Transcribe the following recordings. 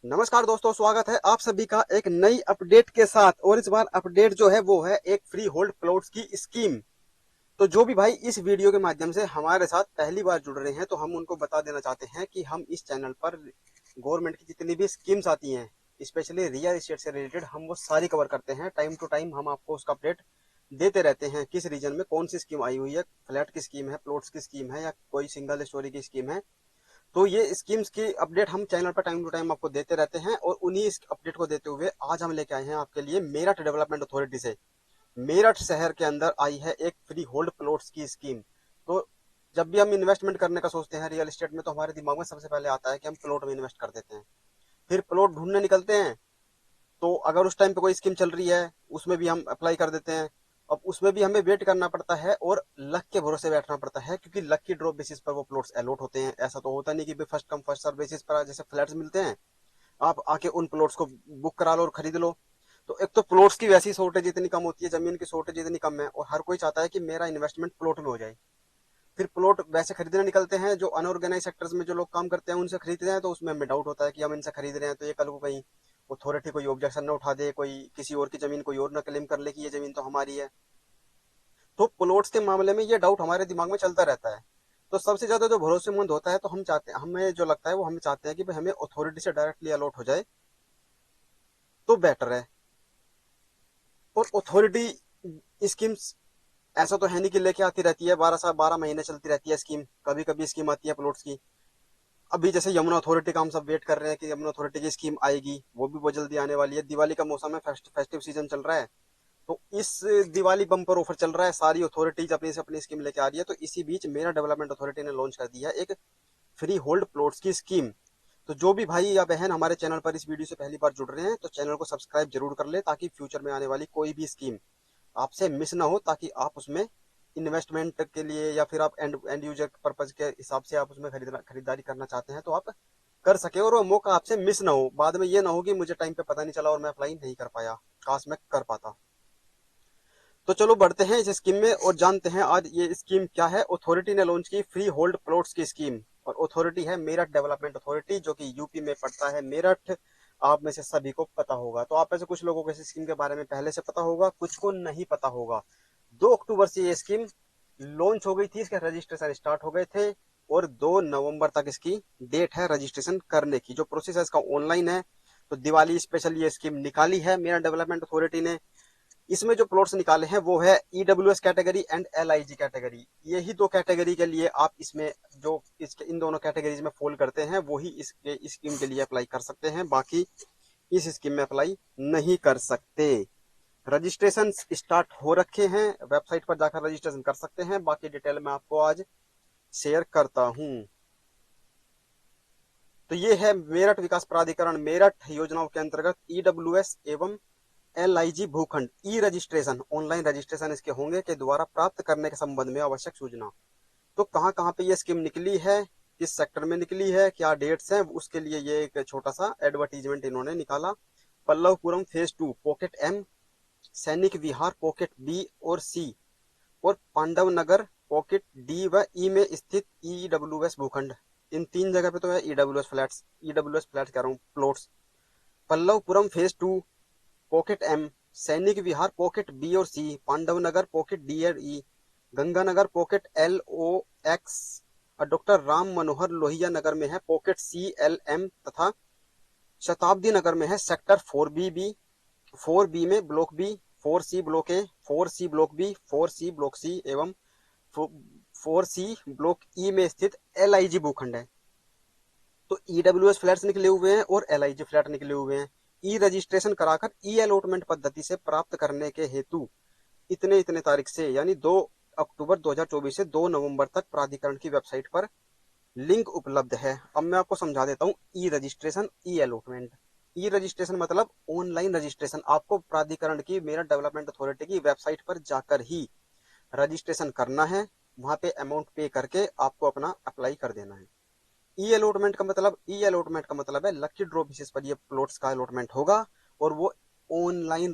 नमस्कार दोस्तों, स्वागत है आप सभी का एक नई अपडेट के साथ। और इस बार अपडेट जो है वो है एक फ्री होल्ड प्लॉट्स की स्कीम। तो जो भी भाई इस वीडियो के माध्यम से हमारे साथ पहली बार जुड़ रहे हैं तो हम उनको बता देना चाहते हैं कि हम इस चैनल पर गवर्नमेंट की जितनी भी स्कीम्स आती हैं, स्पेशली रियल एस्टेट से रिलेटेड, हम वो सारी कवर करते हैं। टाइम टू टाइम हम आपको उसका अपडेट देते रहते हैं, किस रीजन में कौन सी स्कीम आई हुई है, फ्लैट की स्कीम है, प्लॉट्स की स्कीम है, या कोई सिंगल स्टोरी की स्कीम है। तो ये स्कीम्स की अपडेट हम चैनल पर टाइम टू टाइम आपको देते रहते हैं। और उन्हीं इस अपडेट को देते हुए आज हम लेके आए हैं आपके लिए मेरठ डेवलपमेंट अथॉरिटी से। मेरठ शहर के अंदर आई है एक फ्री होल्ड प्लॉट्स की स्कीम। तो जब भी हम इन्वेस्टमेंट करने का सोचते हैं रियल एस्टेट में, तो हमारे दिमाग में सबसे पहले आता है कि हम प्लॉट में इन्वेस्ट कर देते हैं, फिर प्लॉट ढूंढने निकलते हैं। तो अगर उस टाइम पे कोई स्कीम चल रही है उसमें भी हम अप्लाई कर देते हैं। अब उसमें भी हमें वेट करना पड़ता है और लक के भरोसे बैठना पड़ता है, क्योंकि लक की ड्रॉप बेसिस पर वो प्लॉट्स अलॉट होते हैं। ऐसा तो होता नहीं कि first come first serve basis पर जैसे फ्लैट्स मिलते हैं, आप आके उन प्लॉट्स को बुक करा लो और खरीद लो। तो एक तो प्लॉट्स की वैसी शॉर्टेज इतनी कम होती है, जमीन की शॉर्टेज इतनी कम है, और हर कोई चाहता है कि मेरा इन्वेस्टमेंट प्लॉट में हो जाए। फिर प्लॉट वैसे खरीदने निकलते हैं जो अनऑर्गेनाइज सेक्टर्स में जो लोग काम करते हैं उनसे खरीदते हैं, तो उसमें हमें डाउट होता है कि हम इनसे खरीद रहे हैं तो ये कल को कहीं अथॉरिटी कोई ऑब्जेक्शन न उठा दे, कोई किसी और की जमीन कोई और न क्लेम कर ले कि ये जमीन तो हमारी है। तो प्लॉट्स के मामले में ये डाउट हमारे दिमाग में चलता रहता है। तो सबसे ज्यादा जो भरोसेमंद होता है, तो हम चाहते हैं, हमें जो लगता है वो हम चाहते हैं कि भाई हमें अथॉरिटी से डायरेक्टली अलॉट हो जाए तो बेटर है। और अथॉरिटी स्कीम्स ऐसा तो है नहीं कि लेके आती रहती है, 12 महीने चलती रहती है स्कीम। कभी कभी स्कीम आती है प्लॉट्स की। अभी जैसे यमुना अथॉरिटी का हम सब वेट कर रहे हैं कि यमुना अथॉरिटी की स्कीम आएगी, वो भी बहुत जल्दी आने वाली है। दिवाली का मौसम है, फेस्टिव सीजन चल रहा है, तो इस दिवाली बम्पर ऑफर चल रहा है, सारी अथॉरिटीज अपनी से अपनी स्कीम लेके आ रही है। तो इसी बीच मेरा डेवलपमेंट अथॉरिटी ने लॉन्च कर दिया एक फ्री होल्ड प्लॉट्स की स्कीम। तो जो भी भाई या बहन हमारे चैनल पर इस वीडियो से पहली बार जुड़ रहे हैं, तो चैनल को सब्सक्राइब जरूर कर ले, ताकि फ्यूचर में आने वाली कोई भी स्कीम आपसे मिस ना हो, ताकि आप उसमें इन्वेस्टमेंट के लिए या फिर आप एंड यूजर पर्पज के हिसाब से आप उसमें खरीदारी करना चाहते हैं तो आप कर सके, और वो मौका आपसे मिस ना हो। बाद में ये ना हो कि मुझे टाइम पे पता नहीं चला और मैं अप्लाई नहीं कर पाया, काश मैं कर पाता। तो चलो बढ़ते हैं इस स्कीम में और जानते हैं आज ये स्कीम क्या है। अथॉरिटी ने लॉन्च की फ्री होल्ड प्लॉट्स की स्कीम, और अथॉरिटी है मेरठ डेवलपमेंट अथॉरिटी, जो कि यूपी में पड़ता है मेरठ। आप में से सभी को पता होगा, तो आप में से कुछ लोगों को इस स्कीम के बारे में पहले से पता होगा, कुछ को नहीं पता होगा। 2 अक्टूबर से ये स्कीम लॉन्च हो गई थी, इसके रजिस्ट्रेशन स्टार्ट हो गए थे, और 2 नवंबर तक इसकी डेट है रजिस्ट्रेशन करने की। जो प्रोसेस है इसका ऑनलाइन है। तो दिवाली स्पेशल ये स्कीम निकाली है मेरा डेवलपमेंट अथॉरिटी ने। इसमें जो प्लॉट्स निकाले हैं वो है EWS category and LIG category. यही दो कैटेगरी के लिए आप इसमें जो इसके इन दोनों कैटेगरीज में फॉल करते हैं वो ही इसके स्कीम के लिए अप्लाई कर सकते हैं, बाकी इस स्कीम में अप्लाई नहीं कर सकते। रजिस्ट्रेशन स्टार्ट हो रखे हैं, वेबसाइट पर जाकर रजिस्ट्रेशन कर सकते हैं। बाकी डिटेल मैं आपको आज शेयर करता हूं। तो ये है मेरठ विकास प्राधिकरण मेरठ योजनाओं के अंतर्गत ईडब्ल्यूएस एवं एलआईजी भूखंड ई रजिस्ट्रेशन, ऑनलाइन रजिस्ट्रेशन इसके होंगे के द्वारा प्राप्त करने के संबंध में आवश्यक सूचना। तो कहाँ कहाँ पे ये स्कीम निकली है, किस सेक्टर में निकली है, क्या डेट्स हैं, उसके लिए ये एक छोटा सा एडवर्टीजमेंट इन्होंने निकाला। Pallavpuram phase 2 pocket M, Sainik Vihar pocket B और सी, और पांडव नगर पॉकेट डी व ई में स्थित ईडब्ल्यूएस भूखंड। इन 3 जगह पे तो है ईडब्ल्यूएस फ्लैट्स कह रहा हूँ, plots. Pallavpuram phase 2 pocket M, Sainik Vihar pocket B और C, Pandav Nagar pocket D और E, Ganganagar pocket L O X, और डॉक्टर राम मनोहर लोहिया नगर में है पॉकेट सी एल एम, तथा शताब्दी नगर में है सेक्टर 4 बी, 4 बी में block B, 4 C block A, 4 C block B, 4 C block C एवं 4 सी ब्लॉक ई में स्थित एलआईजी भूखंड है। तो ईडब्ल्यूएस फ्लैट्स निकले हुए हैं और एलआईजी फ्लैट निकले हुए हैं। ई रजिस्ट्रेशन कराकर ई अलॉटमेंट पद्धति से प्राप्त करने के हेतु इतने इतने तारीख से, यानी 2 अक्टूबर 2024 से 2 नवंबर तक प्राधिकरण की वेबसाइट पर लिंक उपलब्ध है। अब मैं आपको समझा देता हूँ ई रजिस्ट्रेशन ई अलॉटमेंट। ई रजिस्ट्रेशन मतलब ऑनलाइन रजिस्ट्रेशन, आपको प्राधिकरण की मेरा डेवलपमेंट अथॉरिटी की वेबसाइट पर जाकर ही रजिस्ट्रेशन करना है। वहां पे अमाउंट पे करके आपको अपना अप्लाई कर देना है। ई अलॉटमेंट का मतलब है लकी ड्रॉ बेसिस पर ये प्लॉट्स का अलॉटमेंट होगा, और वो ऑनलाइन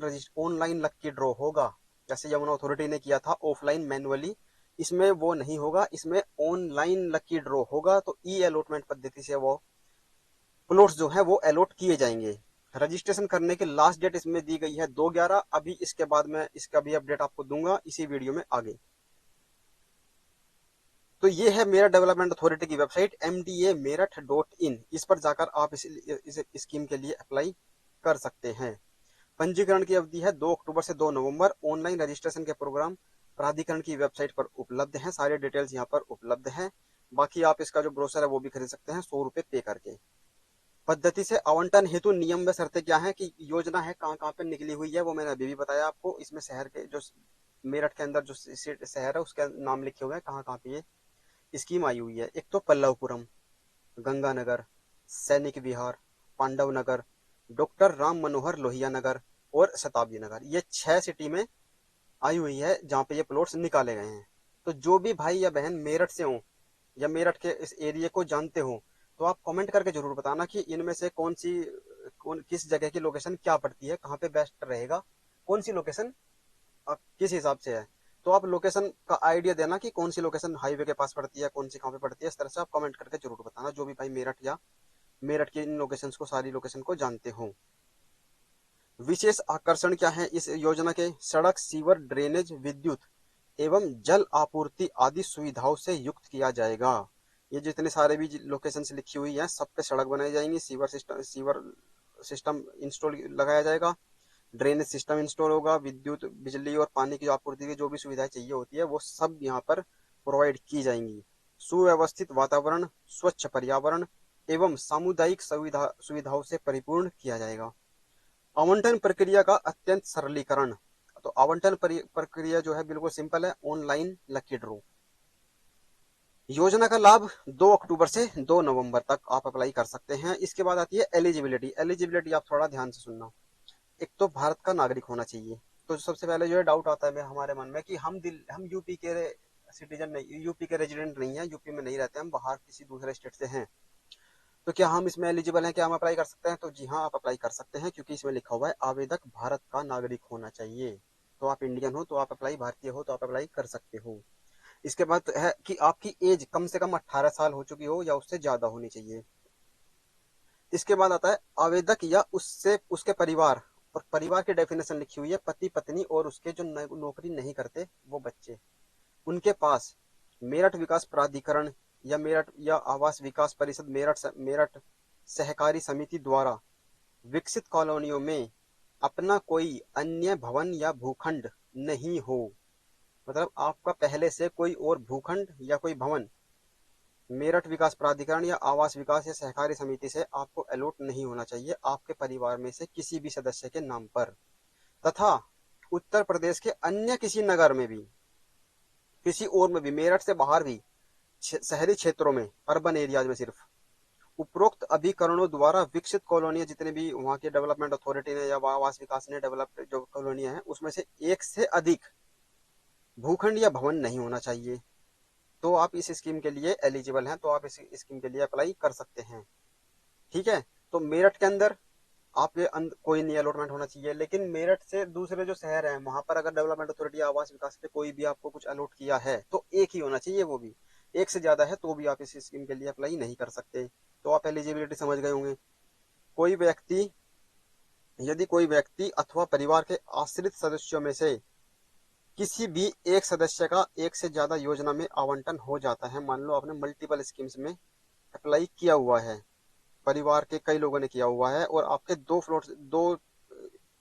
लकी ड्रॉ होगा। जैसे यमुना अथॉरिटी ने किया था ऑफलाइन मैनुअली, इसमें वो नहीं होगा, इसमें ऑनलाइन लकी ड्रॉ होगा। तो ई अलॉटमेंट पद्धति से वो प्लॉट्स जो है वो अलॉट किए जाएंगे। रजिस्ट्रेशन करने की लास्ट डेट इसमें दी गई है 2/11। अभी इसके बाद मैं इसका भी अपडेट आपको दूंगा इसी वीडियो में आगे। तो ये है मेरठ डेवलपमेंट अथॉरिटी की वेबसाइट mda-meerut.in। इस पर जाकर आप इस स्कीम के लिए अप्लाई कर सकते हैं। पंजीकरण की अवधि है 2 अक्टूबर से 2 नवंबर। ऑनलाइन रजिस्ट्रेशन के प्रोग्राम प्राधिकरण की वेबसाइट पर उपलब्ध हैं। सारे डिटेल्स यहाँ पर उपलब्ध हैं। बाकी आप इसका जो ब्रोशर है वो भी खरीद सकते हैं 100 रुपए पे करके। पद्धति से आवंटन हेतु नियम व शर्तें क्या है कि योजना है कहाँ कहाँ पे निकली हुई है वो मैंने अभी भी बताया आपको। इसमें शहर के जो मेरठ के अंदर जो शहर है उसके नाम लिखे हुए हैं कहाँ कहाँ पे ये स्कीम आई हुई है। एक तो पल्लवपुरम, गंगानगर, सैनिक विहार, पांडव नगर, डॉक्टर राम मनोहर लोहिया नगर और शताब्दी नगर। ये 6 सिटी में आई हुई है जहाँ पे ये प्लॉट्स निकाले गए हैं। तो जो भी भाई या बहन मेरठ से हो या मेरठ के इस एरिया को जानते हो तो आप कमेंट करके जरूर बताना कि इनमें से किस जगह की लोकेशन क्या पड़ती है, कहाँ पे बेस्ट रहेगा, कौन सी लोकेशन किस हिसाब से है। तो आप लोकेशन का आइडिया देना कि कौन सी लोकेशन हाईवे के पास पड़ती है, कौन सी कहाँ पे पड़ती है। इस तरह से आप कमेंट करके जरूर बताना जो भी भाई मेरठ या मेरठ की इन लोकेशन को सारी लोकेशन को जानते हो। विशेष आकर्षण क्या है इस योजना के? सड़क, सीवर, ड्रेनेज, विद्युत एवं जल आपूर्ति आदि सुविधाओं से युक्त किया जाएगा। ये जितने सारे भी लोकेशन लिखी हुई है सब पे सड़क बनाई जाएंगी, सीवर सिस्टम इंस्टॉल लगाया जाएगा, ड्रेनेज सिस्टम इंस्टॉल होगा, विद्युत, बिजली और पानी की आपूर्ति की जो भी सुविधाएं चाहिए होती है वो सब यहाँ पर प्रोवाइड की जाएंगी। सुव्यवस्थित वातावरण, स्वच्छ पर्यावरण एवं सामुदायिक सुविधाओं से परिपूर्ण किया जाएगा। आवंटन प्रक्रिया का अत्यंत सरलीकरण। तो आवंटन प्रक्रिया जो है बिल्कुल सिंपल है, ऑनलाइन लकी ड्रॉ। योजना का लाभ 2 अक्टूबर से 2 नवंबर तक आप अप्लाई कर सकते हैं। इसके बाद आती है एलिजिबिलिटी। एलिजिबिलिटी आप थोड़ा ध्यान से सुनना। एक तो भारत का नागरिक होना चाहिए। तो सबसे पहले जो है डाउट आता है हमारे मन में कि हम यूपी के सिटीजन नहीं, यूपी के रेजिडेंट नहीं है, यूपी में नहीं रहते, हम बाहर किसी दूसरे स्टेट से हैं। तो क्या हम इसमें एलिजिबल हैं, क्या हम अप्लाई कर सकते हैं? तो जी हाँ, आप अप्लाई कर सकते हैं क्योंकि इसमें लिखा हुआ है आवेदक भारत का नागरिक होना चाहिए। तो आप इंडियन हो तो आप अप्लाई, भारतीय हो तो आप अप्लाई कर सकते हो। इसके बाद है कि आपकी एज कम से कम 18 साल हो चुकी हो या उससे ज्यादा होनी चाहिए। इसके बाद आता है आवेदक या उससे उसके परिवार। और परिवार की डेफिनेशन लिखी हुई है पति पत्नी और उसके जो नौकरी नहीं करते वो बच्चे, उनके पास मेरठ विकास प्राधिकरण या मेरठ या आवास विकास परिषद मेरठ सहकारी समिति द्वारा विकसित कॉलोनियों में अपना कोई अन्य भवन या भूखंड नहीं हो। मतलब आपका पहले से कोई और भूखंड या कोई भवन मेरठ विकास प्राधिकरण या आवास विकास या सहकारी समिति से आपको अलॉट नहीं होना चाहिए आपके परिवार में से किसी भी सदस्य के नाम पर। तथा उत्तर प्रदेश के अन्य किसी नगर में भी, किसी और में भी, मेरठ से बाहर भी शहरी क्षेत्रों में, अर्बन एरियाज में सिर्फ उपरोक्त अभिकरणों द्वारा विकसित कॉलोनियां जितने भी वहां के डेवलपमेंट अथॉरिटी ने या आवास विकास ने डेवलप जो कॉलोनियां हैं उसमें से एक से अधिक भूखंड या भवन नहीं होना चाहिए। तो आप इस स्कीम के लिए एलिजिबल हैं, तो आप इस स्कीम के लिए अप्लाई कर सकते हैं। ठीक है। तो मेरठ के अंदर आपके कोई नहीं अलॉटमेंट होना चाहिए, लेकिन मेरठ से दूसरे जो शहर हैं वहां पर अगर डेवलपमेंट अथॉरिटी आवास विकास पे कोई भी आपको कुछ अलॉट किया है तो एक ही होना चाहिए, वो भी एक से ज्यादा है तो भी आप इस स्कीम के लिए अप्लाई नहीं कर सकते। तो आप एलिजिबिलिटी समझ गए होंगे। कोई व्यक्ति यदि कोई व्यक्ति अथवा परिवार के आश्रित सदस्यों में से किसी भी एक सदस्य का एक से ज्यादा योजना में आवंटन हो जाता है, मान लो आपने मल्टीपल स्कीम्स में अप्लाई किया हुआ है, परिवार के कई लोगों ने किया हुआ है और आपके दो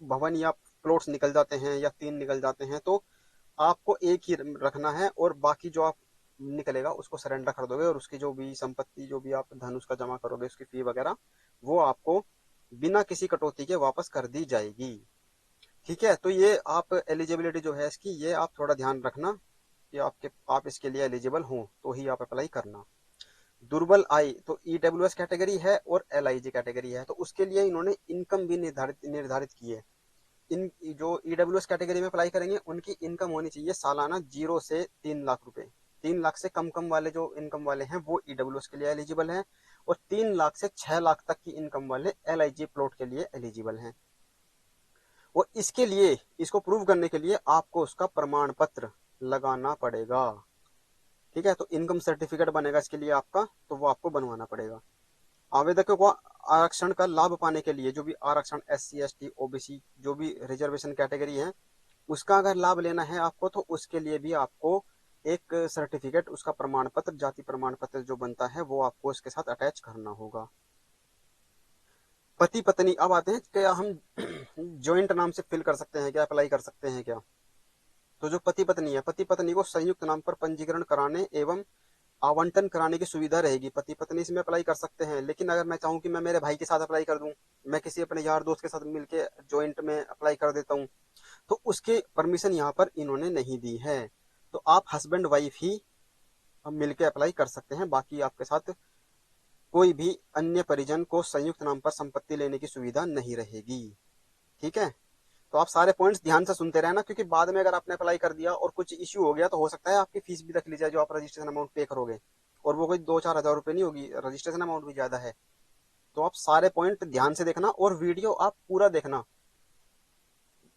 भवन या प्लॉट्स निकल जाते हैं या 3 निकल जाते हैं, तो आपको एक ही रखना है और बाकी जो आप निकलेगा उसको सरेंडर कर दोगे और उसकी जो भी संपत्ति, जो भी आप धन उसका जमा करोगे, उसकी फी वगैरह, वो आपको बिना किसी कटौती के वापस कर दी जाएगी। ठीक है। तो ये आप एलिजिबिलिटी जो है इसकी, ये आप थोड़ा ध्यान रखना कि आप इसके लिए एलिजिबल हो तो ही आप अप्लाई करना। दुर्बल आय, तो ईडब्ल्यूएस कैटेगरी है और एलआईजी कैटेगरी है, तो उसके लिए इन्होंने इनकम भी निर्धारित की है। इन जो ईडब्ल्यूएस कैटेगरी में अप्लाई करेंगे उनकी इनकम होनी चाहिए सालाना 0 से 3 लाख रुपए। 3 लाख से कम कम वाले जो इनकम वाले हैं वो ईडब्ल्यूएस के लिए एलिजिबल हैं और 3 लाख से 6 लाख तक की इनकम वाले एलआईजी प्लॉट के लिए एलिजिबल हैं। और इसके लिए, इसको प्रूव करने के लिए आपको उसका प्रमाण पत्र लगाना पड़ेगा। ठीक है। तो इनकम सर्टिफिकेट बनेगा इसके लिए आपका, तो वो आपको बनवाना पड़ेगा। आवेदकों को आरक्षण का लाभ पाने के लिए, जो भी आरक्षण SC ST OBC जो भी रिजर्वेशन कैटेगरी है, उसका अगर लाभ लेना है आपको, तो उसके लिए भी आपको एक सर्टिफिकेट, उसका प्रमाण पत्र, जाति प्रमाण पत्र जो बनता है वो आपको इसके साथ अटैच करना होगा। पति पत्नी, अब आते हैं क्या हम ज्वाइंट नाम से फिल कर सकते हैं क्या, अप्लाई कर सकते हैं क्या? तो जो पति पत्नी है, पति पत्नी को संयुक्त नाम पर पंजीकरण कराने एवं आवंटन कराने की सुविधा रहेगी। पति पत्नी इसमें अप्लाई कर सकते हैं, लेकिन अगर मैं चाहूँ कि मैं मेरे भाई के साथ अप्लाई कर दूं, मैं किसी अपने यार दोस्त के साथ मिलके ज्वाइंट में अप्लाई कर देता हूँ, तो उसके परमिशन यहाँ पर इन्होंने नहीं दी है। तो आप हस्बैंड वाइफ ही मिलके अप्लाई कर सकते हैं, बाकी आपके साथ कोई भी अन्य परिजन को संयुक्त नाम पर संपत्ति लेने की सुविधा नहीं रहेगी। ठीक है, तो आप सारे पॉइंट्स ध्यान से सुनते रहना, क्योंकि बाद में अगर आपने अप्लाई कर दिया और कुछ इश्यू हो गया तो हो सकता है आपकी फीस भी रख ली जाए जो आप रजिस्ट्रेशन अमाउंट पे करोगे, और वो कोई 2-4 हज़ार रुपए नहीं होगी, रजिस्ट्रेशन अमाउंट भी ज्यादा है। तो आप सारे पॉइंट ध्यान से देखना और वीडियो आप पूरा देखना।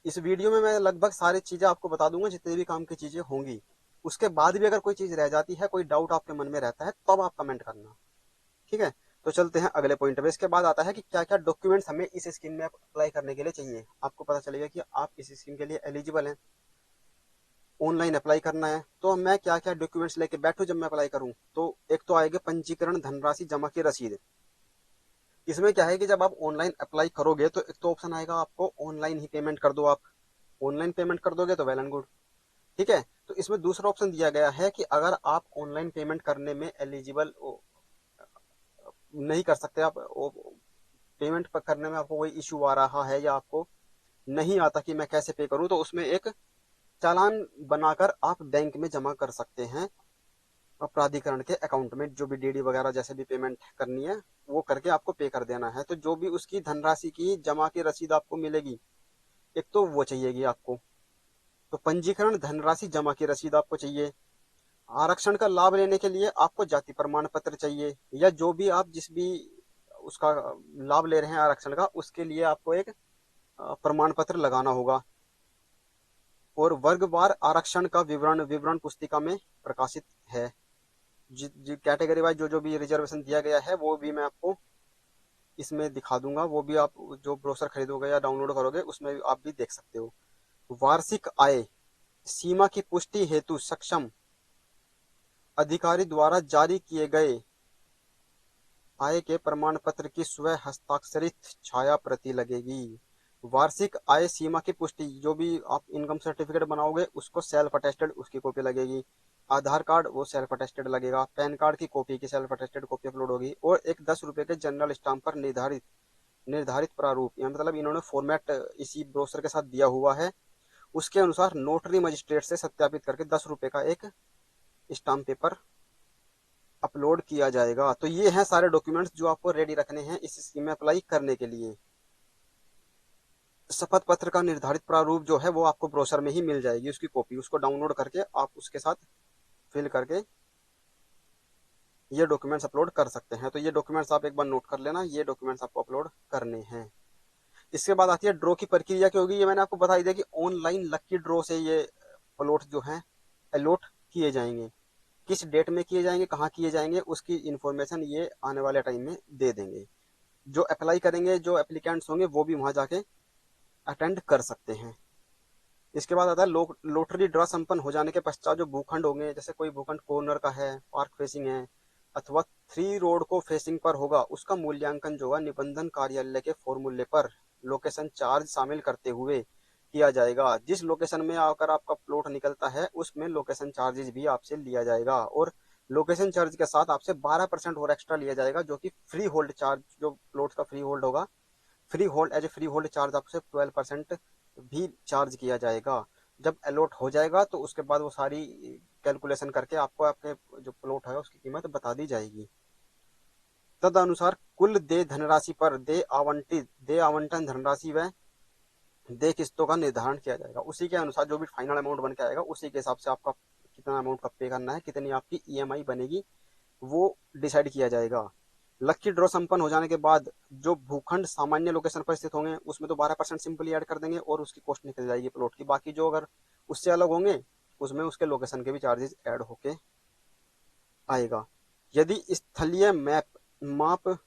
इस वीडियो में मैं लगभग सारी चीजें आपको बता दूंगा, जितनी भी काम की चीजें होंगी। उसके बाद भी अगर कोई चीज रह जाती है, कोई डाउट आपके मन में रहता है, तब आप कमेंट करना। ठीक है, तो चलते हैं अगले पॉइंट पे। इसके बाद आता है कि क्या क्या डॉक्यूमेंट्स हमें इस स्कीम में अप्लाई करने के लिए चाहिए। आपको पता चलेगा कि आप इस स्कीम के लिए एलिजिबल हैं, ऑनलाइन अप्लाई करना है, तो मैं क्या क्या डॉक्यूमेंट्स लेके बैठूं जब मैं अप्लाई करूं। तो एक तो आएगा पंजीकरण धनराशि जमा की रसीद। इसमें क्या है कि जब आप ऑनलाइन अप्लाई करोगे तो एक तो ऑप्शन आएगा आपको ऑनलाइन ही पेमेंट कर दो। आप ऑनलाइन पेमेंट कर दोगे तो वेल एंड गुड। ठीक है, तो इसमें दूसरा ऑप्शन दिया गया है कि अगर आप ऑनलाइन पेमेंट करने में एलिजिबल नहीं कर सकते, आप पेमेंट करने में आपको कोई इश्यू आ रहा है या आपको नहीं आता कि मैं कैसे पे करूं, तो उसमें एक चालान बनाकर आप बैंक में जमा कर सकते हैं, और प्राधिकरण के अकाउंट में जो भी डीडी वगैरह जैसे भी पेमेंट करनी है वो करके आपको पे कर देना है। तो जो भी उसकी धनराशि की जमा की रसीद आपको मिलेगी, एक तो वो चाहिएगी आपको। तो पंजीकरण धनराशि जमा की रसीद आपको चाहिए। आरक्षण का लाभ लेने के लिए आपको जाति प्रमाण पत्र चाहिए, या जो भी आप जिस भी उसका लाभ ले रहे हैं आरक्षण का, उसके लिए आपको एक प्रमाण पत्र लगाना होगा। और वर्गवार आरक्षण का विवरण विवरण पुस्तिका में प्रकाशित है। कैटेगरी वाइज जो जो भी रिजर्वेशन दिया गया है वो भी मैं आपको इसमें दिखा दूंगा, वो भी आप जो ब्रोशर खरीदोगे या डाउनलोड करोगे उसमें आप भी देख सकते हो। वार्षिक आय सीमा की पुष्टि हेतु सक्षम अधिकारी द्वारा जारी किए गए आय के प्रमाण पत्र की स्व हस्ताक्षरित छाया प्रति लगेगी। वार्षिक आय सीमा की पुष्टि, जो भी आप इनकम सर्टिफिकेट बनाओगे उसको सेल्फ अटेस्टेड उसकी कॉपी लगेगी। आधार कार्ड वो सेल्फ अटेस्टेड लगेगा। पैन कार्ड की कॉपी की सेल्फ अटेस्टेड कॉपी अपलोड होगी। और एक 10 रुपए के जनरल स्टाम्प पर निर्धारित निर्धारित प्रारूप, या मतलब इन्होंने फॉर्मेट इसी ब्रोशर के साथ दिया हुआ है, उसके अनुसार नोटरी मजिस्ट्रेट से सत्यापित करके 10 रुपए का एक स्टाम्प पेपर अपलोड किया जाएगा। तो ये हैं सारे डॉक्यूमेंट्स जो आपको रेडी रखने हैं इस स्कीम में अप्लाई करने के लिए। शपथ पत्र का निर्धारित प्रारूप जो है वो आपको ब्रोशर में ही मिल जाएगी, उसकी कॉपी, उसको डाउनलोड करके आप उसके साथ फिल करके ये डॉक्यूमेंट्स अपलोड कर सकते हैं। तो ये डॉक्यूमेंट्स आप एक बार नोट कर लेना, ये डॉक्यूमेंट्स आपको अपलोड करने हैं। इसके बाद आती है ड्रॉ की प्रक्रिया क्या होगी। ये मैंने आपको बता दिया कि ऑनलाइन लक्की ड्रॉ से ये प्लॉट जो है अलॉट किए जाएंगे। किस डेट में किए जाएंगे, कहाँ किए जाएंगे, उसकी इंफॉर्मेशन ये आने वाले टाइम में दे देंगे। जो अप्लाई करेंगे, जो एप्लीकेंट्स होंगे वो भी वहां जाके अटेंड कर सकते हैं। इसके बाद आता है लॉटरी ड्रा संपन्न हो जाने के पश्चात जो भूखंड होंगे, जैसे कोई भूखंड कॉर्नर का है, पार्क फेसिंग है, अथवा 3 रोड को फेसिंग पर होगा, उसका मूल्यांकन जो है निबंधन कार्यालय के फॉर्मूले पर लोकेशन चार्ज शामिल करते हुए किया जाएगा। जिस लोकेशन में आकर आपका प्लॉट निकलता है उसमें लोकेशन चार्जेस भी आपसे लिया जाएगा, और लोकेशन चार्ज के साथ आपसे 12% और एक्स्ट्रा लिया जाएगा, जो कि फ्री होल्ड चार्ज, जो प्लॉट का फ्री होल्ड होगा, freehold as a freehold charge आपसे 12% भी चार्ज किया जाएगा। जब अलॉट हो जाएगा तो उसके बाद वो सारी कैलकुलेशन करके आपको आपके जो प्लॉट है उसकी कीमत बता दी जाएगी। तद अनुसार कुल दे धनराशि पर दे आवंटन धनराशि व दे किस्तों का निर्धारण किया जाएगा। उसी के अनुसार जो भी फाइनल अमाउंट बन के आएगा उसी के हिसाब से आपका कितना अमाउंट का पे करना है, कितनी आपकी ईएमआई बनेगी, वो डिसाइड किया जाएगा। लक्की ड्रॉ संपन्न हो जाने के बाद जो भूखंड सामान्य लोकेशन पर स्थित होंगे उसमें तो 12% सिंपली ऐड कर देंगे और उसकी कॉस्ट निकल जाएगी प्लॉट की। बाकी जो अगर उससे अलग होंगे उसमें उसके लोकेशन के भी चार्जेस ऐड होके आएगा। यदि स्थलीय मैप माप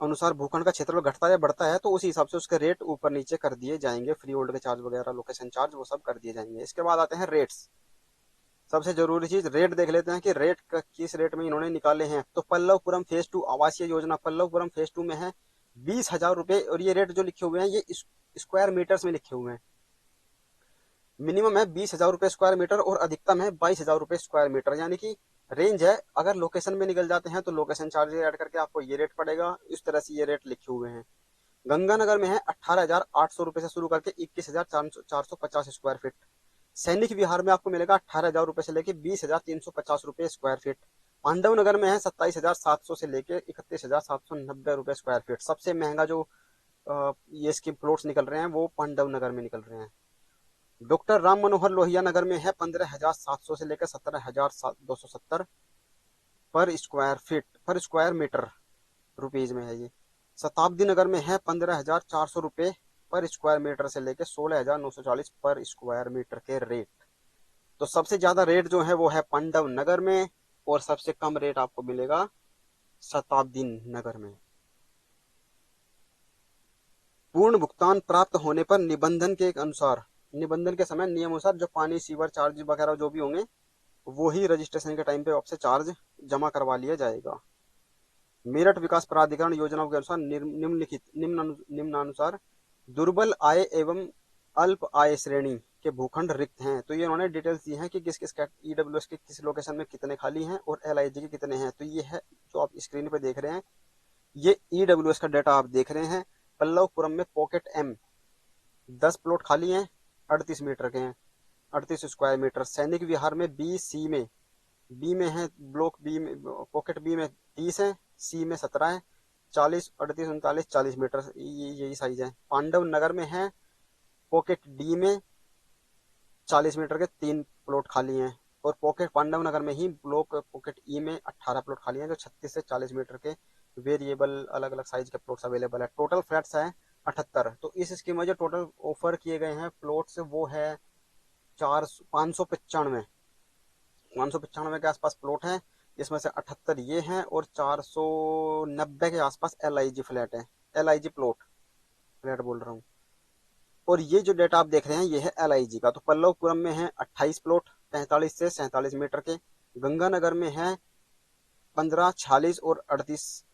अनुसार भूखंड का क्षेत्रफल घटता या बढ़ता है तो उसी हिसाब से उसके रेट ऊपर नीचे कर दिए जाएंगे। फ्री होल्ड के चार्ज वगैरह, लोकेशन चार्ज, वो सब कर दिए जाएंगे। इसके बाद आते हैं रेट्स। सबसे जरूरी चीज रेट देख लेते हैं कि रेट किस रेट में इन्होंने निकाले हैं। तो पल्लवपुरम फेज 2 आवासीय योजना पल्लवपुरम फेज 2 में है 20,000 रुपए, और ये रेट जो लिखे हुए हैं ये स्क्वायर मीटर्स में लिखे हुए हैं। मिनिमम है 20,000 रुपए स्क्वायर मीटर और अधिकतम है 22,000 रुपए स्क्वायर मीटर, यानी कि रेंज है। अगर लोकेशन में निकल जाते हैं तो लोकेशन चार्ज ऐड करके आपको ये रेट पड़ेगा। इस तरह से ये रेट लिखे हुए हैं। गंगानगर में है 18,800 रुपए से शुरू करके 21,450 स्क्वायर फीट। सैनिक विहार में आपको मिलेगा 18,000 रुपए से लेके 20,350 रुपए स्क्वायर फीट। पांडव नगर में है 27,700 से लेके 31,790 रुपए स्क्वायर फीट। सबसे महंगा जो ये इसके प्लॉट्स निकल रहे हैं वो पांडव नगर में निकल रहे हैं। डॉक्टर राम मनोहर लोहिया नगर में है 15,700 से लेकर 17,270 पर स्क्वायर मीटर रुपीज में है ये। शताब्दी नगर में है 15,400 रुपए पर स्क्वायर मीटर से लेकर 16,940 पर स्क्वायर मीटर के रेट। तो सबसे ज्यादा रेट जो है वो है पांडव नगर में, और सबसे कम रेट आपको मिलेगा शताब्दी नगर में। पूर्ण भुगतान प्राप्त होने पर निबंधन के अनुसार, निबंधन के समय नियम अनुसार जो पानी सीवर चार्ज वगैरह जो भी होंगे वो ही रजिस्ट्रेशन के टाइम पे आपसे चार्ज जमा करवा लिया जाएगा। मेरठ विकास प्राधिकरण योजनाओं के अनुसार निम्नानुसार दुर्बल आय एवं अल्प आय श्रेणी के भूखंड रिक्त हैं। तो ये उन्होंने डिटेल्स दी हैं कि किस किस ईडब्ल्यूएस के किस लोकेशन में कितने खाली हैं और एलआईजी के कितने हैं। तो ये है जो आप स्क्रीन पे देख रहे हैं, ये ईडब्ल्यूएस का डाटा आप देख रहे हैं। पल्लवपुरम में पॉकेट एम 10 प्लॉट खाली हैं, 38 मीटर के हैं, 38 स्क्वायर मीटर। सैनिक विहार में बी में है, ब्लॉक बी में पॉकेट बी में 30 है, सी में 17 है, 40, 38, 39, 40 मीटर यही साइज है। पांडव नगर में है पॉकेट डी में 40 मीटर के 3 प्लॉट खाली हैं, और पॉकेट पांडव नगर में ही ब्लॉक पॉकेट ई में 18 प्लॉट खाली हैं जो 36 से 40 मीटर के वेरिएबल अलग अलग साइज के प्लॉट्स अवेलेबल है। टोटल फ्लैट्स है 78। तो इस स्कीम में जो टोटल ऑफर किए गए हैं प्लॉट्स वो है 595 595 के आसपास प्लॉट है। इसमें से 78 ये हैं और 490 के आसपास एलआईजी फ्लैट है, एलआईजी फ्लैट बोल रहा हूँ। और ये जो डेटा आप देख रहे हैं ये है एलआईजी का। तो पल्लवपुरम में है 28 प्लॉट 45 से 47 मीटर के। गंगानगर में है 15, 46 और 38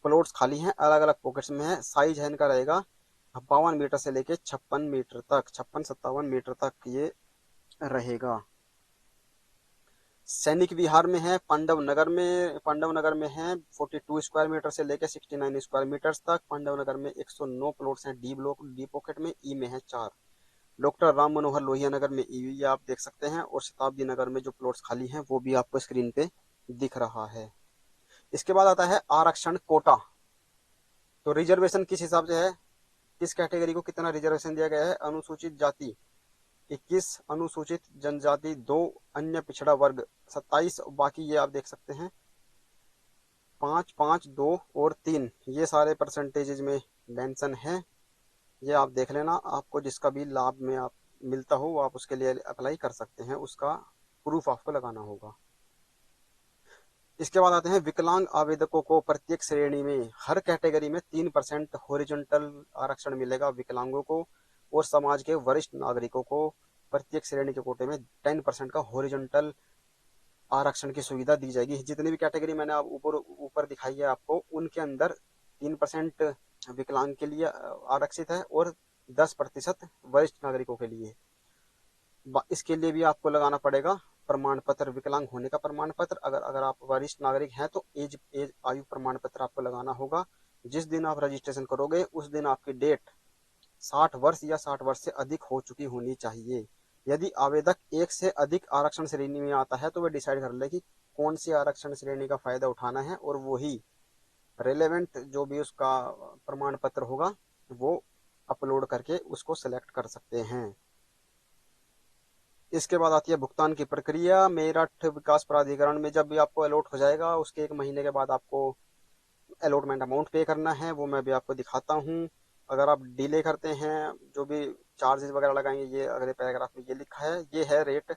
प्लॉट्स खाली हैं, अलग अलग पॉकेट्स में है। साइज है इनका रहेगा 52 मीटर से लेके 56 मीटर तक, 56-57 मीटर तक ये रहेगा। सैनिक विहार में है पांडव नगर में है 42 स्क्वायर मीटर से लेकर 69 स्क्वायर मीटर तक। पांडव नगर में 109 प्लॉट्स हैं डी ब्लॉक, डी पॉकेट में, ई में है 4। डॉक्टर राम मनोहर लोहिया नगर में ई ये आप देख सकते हैं, और शताब्दी नगर में जो प्लॉट्स खाली हैं वो भी आपको स्क्रीन पे दिख रहा है। इसके बाद आता है आरक्षण कोटा। तो रिजर्वेशन किस हिसाब से है, किस कैटेगरी को कितना रिजर्वेशन दिया गया है। अनुसूचित जाति 21, अनुसूचित जनजाति 2, अन्य पिछड़ा वर्ग 27, बाकी ये आप देख सकते हैं 5, 5, 2 और 3, ये सारे परसेंटेजेज में मेंशन है। ये आप देख लेना, आपको जिसका भी लाभ में आप मिलता हो वो आप उसके लिए अप्लाई कर सकते हैं, उसका प्रूफ आपको लगाना होगा। इसके बाद आते हैं विकलांग आवेदकों को प्रत्येक श्रेणी में हर कैटेगरी में 3% हॉरिजॉन्टल आरक्षण मिलेगा विकलांगों को, और समाज के वरिष्ठ नागरिकों को प्रत्येक श्रेणी के कोटे में 10% का हॉरिजॉन्टल आरक्षण की सुविधा दी जाएगी। जितनी भी कैटेगरी मैंने आप ऊपर दिखाई है आपको, उनके अंदर 3% विकलांग के लिए आरक्षित है और 10% वरिष्ठ नागरिकों के लिए। इसके लिए भी आपको लगाना पड़ेगा प्रमाण पत्र, विकलांग होने का प्रमाण पत्र। अगर आप वरिष्ठ नागरिक हैं तो एज आयु प्रमाण पत्र आपको लगाना होगा। जिस दिन आप रजिस्ट्रेशन करोगे उस दिन आपकी डेट 60 वर्ष या 60 वर्ष से अधिक हो चुकी होनी चाहिए। यदि आवेदक एक से अधिक आरक्षण श्रेणी में आता है तो वह डिसाइड कर ले कि कौन सी आरक्षण श्रेणी का फायदा उठाना है, और वही रेलेवेंट जो भी उसका प्रमाण पत्र होगा वो अपलोड करके उसको सेलेक्ट कर सकते हैं। इसके बाद आती है भुगतान की प्रक्रिया। मेरठ विकास प्राधिकरण में जब भी आपको अलॉट हो जाएगा उसके 1 महीने के बाद आपको अलॉटमेंट अमाउंट पे करना है, वो मैं भी आपको दिखाता हूँ। अगर आप डिले करते हैं जो भी चार्जेस वगैरह लगाएंगे, ये अगले पैराग्राफ में ये लिखा है, ये है रेट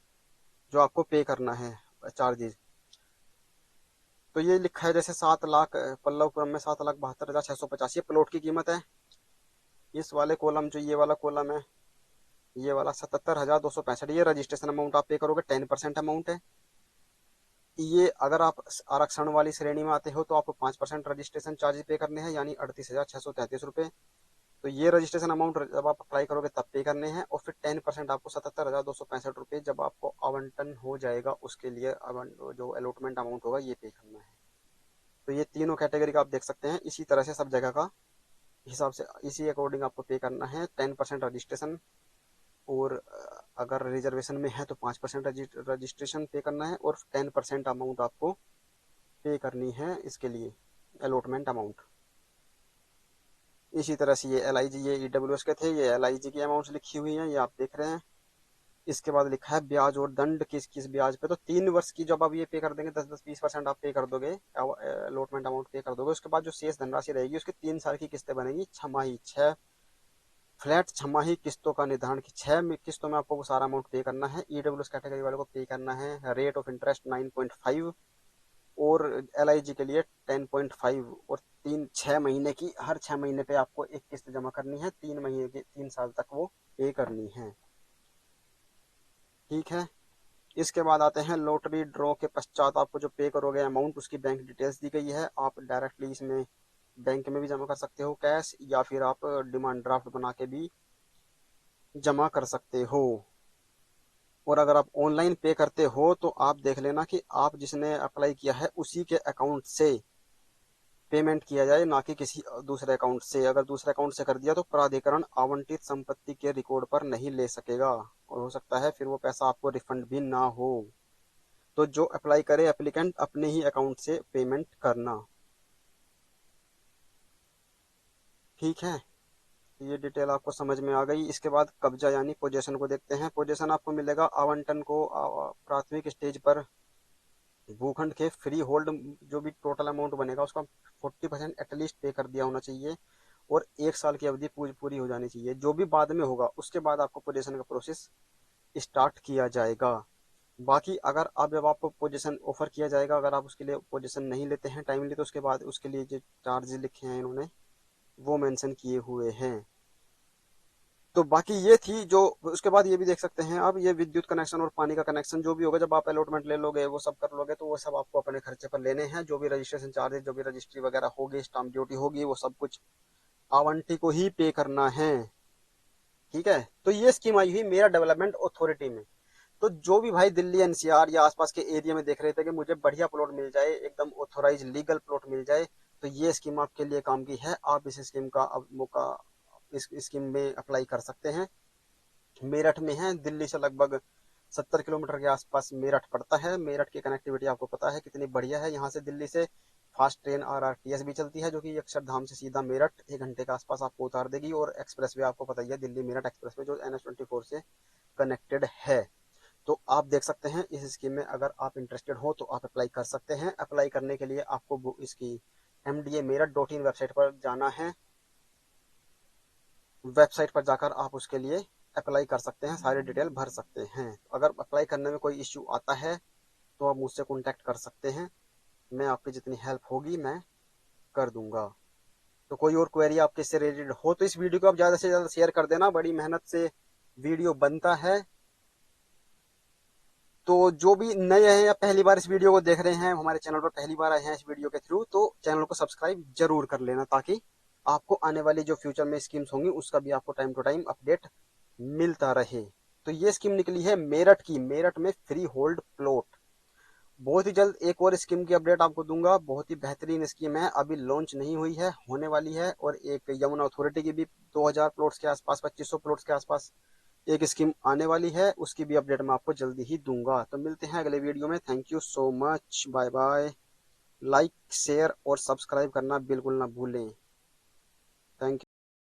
जो आपको पे करना है चार्जेस। तो ये लिखा है जैसे 7 लाख पल्लवपुरम में 7,72,685 प्लॉट की कीमत है। इस वाले कॉलम जो ये वाला कॉलम है, ये वाला 77,265, ये रजिस्ट्रेशन अमाउंट आप पे करोगे, 10% अमाउंट है ये। अगर आप आरक्षण वाली श्रेणी में आते हो तो आपको 5% रजिस्ट्रेशन चार्ज पे करने हैं, यानी 38,633 रुपये। तो ये रजिस्ट्रेशन अमाउंट जब आप अप्लाई करोगे तब पे करने हैं, और फिर 10% आपको 77,265 रुपये जब आपको आवंटन हो जाएगा उसके लिए जो अलॉटमेंट अमाउंट होगा ये पे करना है। तो ये तीनों कैटेगरी का आप देख सकते हैं, इसी तरह से सब जगह का हिसाब से इसी अकॉर्डिंग आपको पे करना है। 10% रजिस्ट्रेशन, और अगर रिजर्वेशन में है तो 5% रजिस्ट्रेशन पे करना है, और 10% अमाउंट आपको पे करनी है इसके लिए अलॉटमेंट अमाउंट। इसी तरह से ये LIG, ये EWS के थे, ये LIG की अमाउंट लिखी हुई है, ये आप देख रहे हैं। इसके बाद लिखा है ब्याज और दंड किस किस ब्याज पे। तो 3 वर्ष की जब आप ये पे कर देंगे, 10-20% आप पे कर दोगे, अलॉटमेंट अमाउंट पे कर दोगे, उसके बाद जो शेष धनराशि रहेगी उसकी 3 साल की किस्तें बनेगी, छमाही 6 फ्लैट छमाही किस्तों का निर्धारण की 6 किस्तों में आपको वो सारा अमाउंट पे करना है। EWS कैटेगरी वाले को पे करना है रेट ऑफ इंटरेस्ट 9.5, और LIG के लिए 10.5, और 6 महीने की, हर 6 महीने पे आपको एक किस्त जमा करनी है, 3 महीने की, 3 साल तक वो पे करनी है। ठीक है। इसके बाद आते हैं लॉटरी ड्रॉ के पश्चात आपको जो पे करोगे अमाउंट, उसकी बैंक डिटेल्स दी गई है। आप डायरेक्टली इसमें बैंक में भी जमा कर सकते हो कैश, या फिर आप डिमांड ड्राफ्ट बना के भी जमा कर सकते हो। और अगर आप ऑनलाइन पे करते हो तो आप देख लेना कि आप जिसने अप्लाई किया है उसी के अकाउंट से पेमेंट किया जाए, ना कि किसी दूसरे अकाउंट से। अगर दूसरे अकाउंट से कर दिया तो प्राधिकरण आवंटित संपत्ति के रिकॉर्ड पर नहीं ले सकेगा, और हो सकता है फिर वो पैसा आपको रिफंड भी ना हो। तो जो अप्लाई करे एप्लीकेंट अपने ही अकाउंट से पेमेंट करना। ठीक है। ये डिटेल आपको समझ में आ गई। इसके बाद कब्जा यानी पोजेशन को देखते हैं। पोजेशन आपको मिलेगा आवंटन को प्राथमिक स्टेज पर भूखंड के फ्री होल्ड, जो भी टोटल अमाउंट बनेगा उसका 40% एटलीस्ट पे कर दिया होना चाहिए, और 1 साल की अवधि पूरी हो जानी चाहिए। जो भी बाद में होगा उसके बाद आपको पोजेशन का प्रोसेस स्टार्ट किया जाएगा। बाकी अगर आप जब आपको पोजीशन ऑफर किया जाएगा, अगर आप उसके लिए पोजीशन नहीं लेते हैं टाइमली, तो उसके बाद उसके लिए जो चार्ज लिखे हैं इन्होंने वो मेंशन किए हुए हैं। तो बाकी ये थी जो, उसके बाद ये भी देख सकते हैं आप, ये विद्युत कनेक्शन और पानी का कनेक्शन जो भी होगा जब आप अलॉटमेंट ले लोगे, वो सब कर लोगे, तो वो सब आपको अपने खर्चे पर लेने हैं। जो भी रजिस्ट्रेशन चार्जेस, जो भी रजिस्ट्री वगैरह होगी, स्टाम्प ड्यूटी होगी, वो सब कुछ आवंटी को ही पे करना है। ठीक है। तो ये स्कीम आई हुई मेरा डेवलपमेंट अथॉरिटी में। तो जो भी भाई दिल्ली NCR या आसपास के एरिया में देख रहे थे कि मुझे बढ़िया प्लॉट मिल जाए, एकदम ऑथोराइज लीगल प्लॉट मिल जाए, तो ये स्कीम आपके लिए काम की है। आप इस स्कीम का अब मौका, इस स्कीम में अप्लाई कर सकते हैं। मेरठ में है, दिल्ली से लगभग 70 किलोमीटर के आसपास मेरठ पड़ता है। मेरठ की कनेक्टिविटी आपको पता है कितनी बढ़िया है। यहाँ से दिल्ली से फास्ट ट्रेन RRTS भी चलती है, जो कि अक्षरधाम से सीधा मेरठ 1 घंटे के आसपास आपको उतार देगी। और एक्सप्रेस वे आपको पता ही है, दिल्ली मेरठ एक्सप्रेस वे जो NH24 से कनेक्टेड है। तो आप देख सकते हैं इस स्कीम में, अगर आप इंटरेस्टेड हो तो आप अप्लाई कर सकते हैं। अप्लाई करने के लिए आपको इसकी MDA-Meerut.in वेबसाइट पर जाना है। वेबसाइट पर जाकर आप उसके लिए अप्लाई कर सकते हैं, सारी डिटेल भर सकते हैं। अगर अप्लाई करने में कोई इश्यू आता है तो आप मुझसे कॉन्टैक्ट कर सकते हैं, मैं आपकी जितनी हेल्प होगी मैं कर दूंगा। तो कोई और क्वेरी आपके इससे रिलेटेड हो तो इस वीडियो को आप ज़्यादा से ज़्यादा शेयर कर देना, बड़ी मेहनत से वीडियो बनता है। तो जो भी नए हैं या पहली बार इस वीडियो को देख रहे हैं, हमारे चैनल पर पहली बार आए हैं इस वीडियो के थ्रू, तो चैनल को सब्सक्राइब जरूर कर लेना, ताकि आपको आने वाली जो फ्यूचर में स्कीम्स होंगी उसका भी आपको टाइम टू टाइम अपडेट मिलता रहे। तो ये स्कीम निकली है मेरठ की, मेरठ में फ्री होल्ड प्लॉट। बहुत ही जल्द एक और स्कीम की अपडेट आपको दूंगा। बहुत ही बेहतरीन स्कीम है, अभी लॉन्च नहीं हुई है, होने वाली है। और एक यमुना अथॉरिटी की भी 2000 प्लॉट्स के आसपास, 2500 प्लॉट्स के आसपास एक स्कीम आने वाली है, उसकी भी अपडेट मैं आपको जल्दी ही दूंगा। तो मिलते हैं अगले वीडियो में। Thank you so much, bye bye. Like, share और सब्सक्राइब करना बिल्कुल ना भूलें। Thank you.